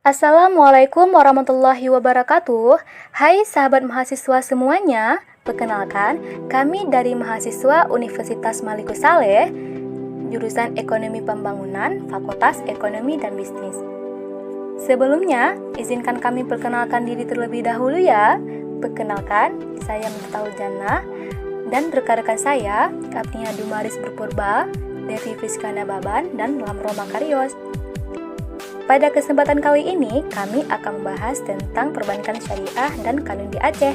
Assalamualaikum warahmatullahi wabarakatuh. Hai sahabat mahasiswa semuanya, perkenalkan kami dari mahasiswa Universitas Malikus Saleh, jurusan Ekonomi Pembangunan, Fakultas Ekonomi dan Bisnis. Sebelumnya, izinkan kami perkenalkan diri terlebih dahulu ya. Perkenalkan, saya Miftahul Jannah dan rekan-rekan saya, Kapnia Dumaris Berpurba, Devi Friskana Baban, dan Lamro Makarios. Pada kesempatan kali ini, kami akan membahas tentang perbankan syariah dan kanun di Aceh.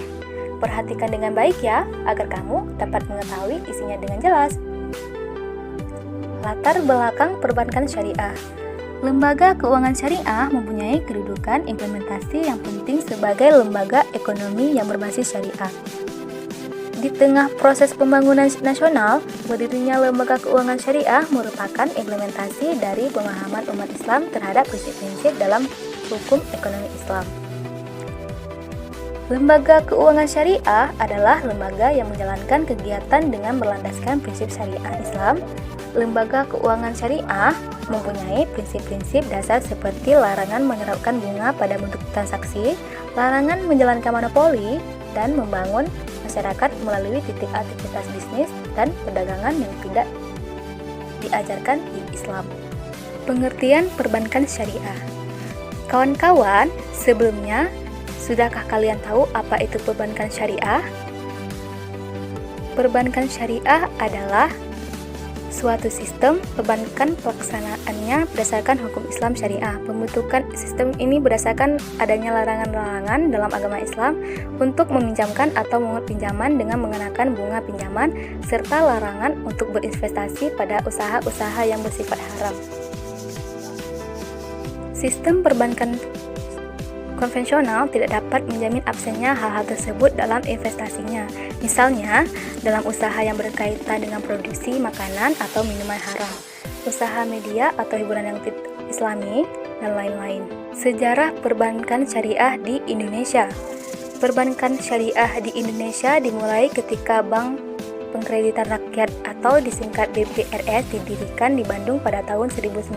Perhatikan dengan baik ya, agar kamu dapat mengetahui isinya dengan jelas. Latar belakang perbankan syariah. Lembaga keuangan syariah mempunyai kedudukan implementasi yang penting sebagai lembaga ekonomi yang berbasis syariah. Di tengah proses pembangunan nasional, berdirinya lembaga keuangan syariah merupakan implementasi dari pemahaman umat Islam terhadap prinsip-prinsip dalam hukum ekonomi Islam. Lembaga keuangan syariah adalah lembaga yang menjalankan kegiatan dengan berlandaskan prinsip syariah Islam. Lembaga keuangan syariah mempunyai prinsip-prinsip dasar seperti larangan menerapkan bunga pada bentuk transaksi, larangan menjalankan monopoli, dan membangun masyarakat melalui titik aktivitas bisnis dan perdagangan yang tidak diajarkan di Islam. Pengertian perbankan syariah. Kawan-kawan, sebelumnya, sudahkah kalian tahu apa itu perbankan syariah? Perbankan syariah adalah suatu sistem perbankan pelaksanaannya berdasarkan hukum Islam syariah. Pembentukan sistem ini berdasarkan adanya larangan-larangan dalam agama Islam untuk meminjamkan atau memungut pinjaman dengan mengenakan bunga pinjaman, serta larangan untuk berinvestasi pada usaha-usaha yang bersifat haram. Sistem perbankan konvensional tidak dapat menjamin absennya hal-hal tersebut dalam investasinya. Misalnya, dalam usaha yang berkaitan dengan produksi makanan atau minuman haram, usaha media atau hiburan yang tidak islami, dan lain-lain. Sejarah perbankan syariah di Indonesia. Perbankan syariah di Indonesia dimulai ketika Bank Pengkreditan Rakyat atau disingkat BPRS didirikan di Bandung pada tahun 1900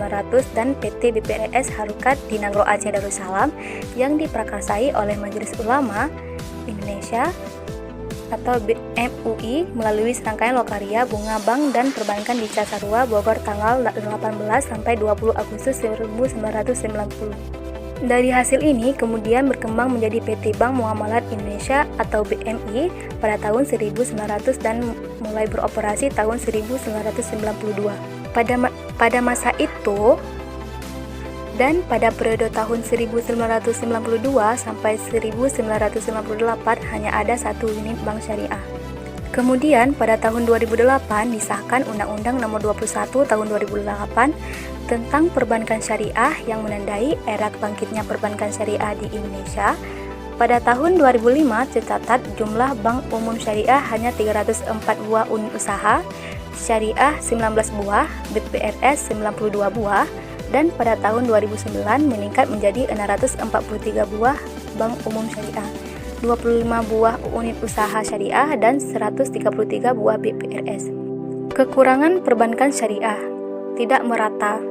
dan PT BPRS Harukat di Nagro Aceh Darussalam yang diprakarsai oleh Majelis Ulama Indonesia atau MUI melalui serangkaian lokaria bunga bank dan perbankan di Cisarua, Bogor tanggal 18 sampai 20 Agustus 1990. Dari hasil ini kemudian berkembang menjadi PT Bank Muamalat Indonesia atau BMI pada tahun 1900 dan mulai beroperasi tahun 1992. Pada masa itu dan pada periode tahun 1992 sampai 1998 hanya ada satu unit bank syariah. Kemudian pada tahun 2008 disahkan Undang-Undang Nomor 21 Tahun 2008 tentang perbankan syariah yang menandai era bangkitnya perbankan syariah di Indonesia. Pada tahun 2005 tercatat jumlah bank umum syariah hanya 304 buah unit usaha, syariah 19 buah, BPRS 92 buah, dan pada tahun 2009 meningkat menjadi 643 buah bank umum syariah, 25 buah unit usaha syariah, dan 133 buah BPRS. Kekurangan perbankan syariah tidak merata.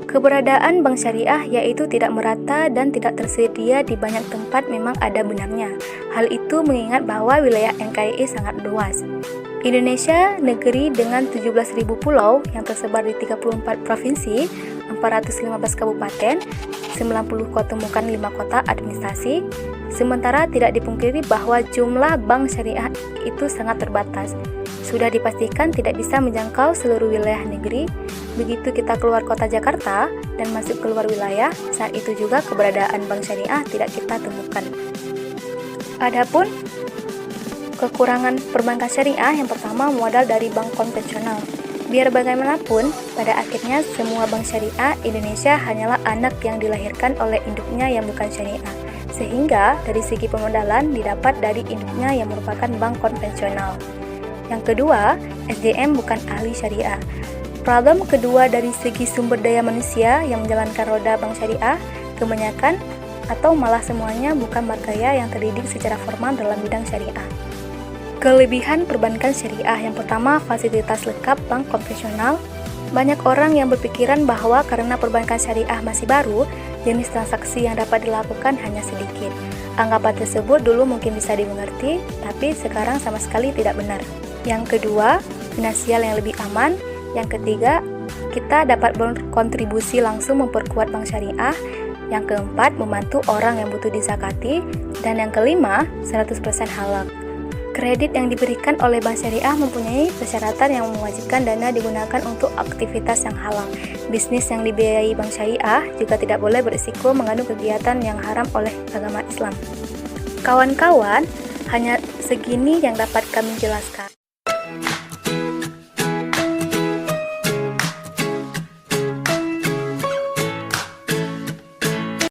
Keberadaan bank syariah yaitu tidak merata dan tidak tersedia di banyak tempat memang ada benarnya. Hal itu mengingat bahwa wilayah NKRI sangat luas. Indonesia, negeri dengan 17.000 pulau yang tersebar di 34 provinsi, 415 kabupaten, 90 ketemukan 5 kota administrasi. Sementara tidak dipungkiri bahwa jumlah bank syariah itu sangat terbatas. Sudah dipastikan tidak bisa menjangkau seluruh wilayah negeri. Begitu kita keluar kota Jakarta dan masuk keluar wilayah, saat itu juga keberadaan bank syariah tidak kita temukan. Adapun kekurangan perbankan syariah, yang pertama modal dari bank konvensional. Biar bagaimanapun, pada akhirnya semua bank syariah Indonesia hanyalah anak yang dilahirkan oleh induknya yang bukan syariah. Sehingga dari segi pemodalan didapat dari induknya yang merupakan bank konvensional. Yang kedua, SDM bukan ahli syariah. Problem kedua dari segi sumber daya manusia yang menjalankan roda bank syariah, kebanyakan atau malah semuanya bukan markaya yang terdidik secara formal dalam bidang syariah. Kelebihan perbankan syariah, yang pertama fasilitas lengkap bank konvensional. Banyak orang yang berpikiran bahwa karena perbankan syariah masih baru, jenis transaksi yang dapat dilakukan hanya sedikit. Anggapan tersebut dulu mungkin bisa dimengerti, tapi sekarang sama sekali tidak benar. Yang kedua, finansial yang lebih aman. Yang ketiga, kita dapat berkontribusi langsung memperkuat bank syariah. Yang keempat, membantu orang yang butuh dizakati. Dan yang kelima, 100% halal. Kredit yang diberikan oleh bank syariah mempunyai persyaratan yang mewajibkan dana digunakan untuk aktivitas yang halal. Bisnis yang dibiayai bank syariah juga tidak boleh berisiko mengandung kegiatan yang haram oleh agama Islam. Kawan-kawan, hanya segini yang dapat kami jelaskan.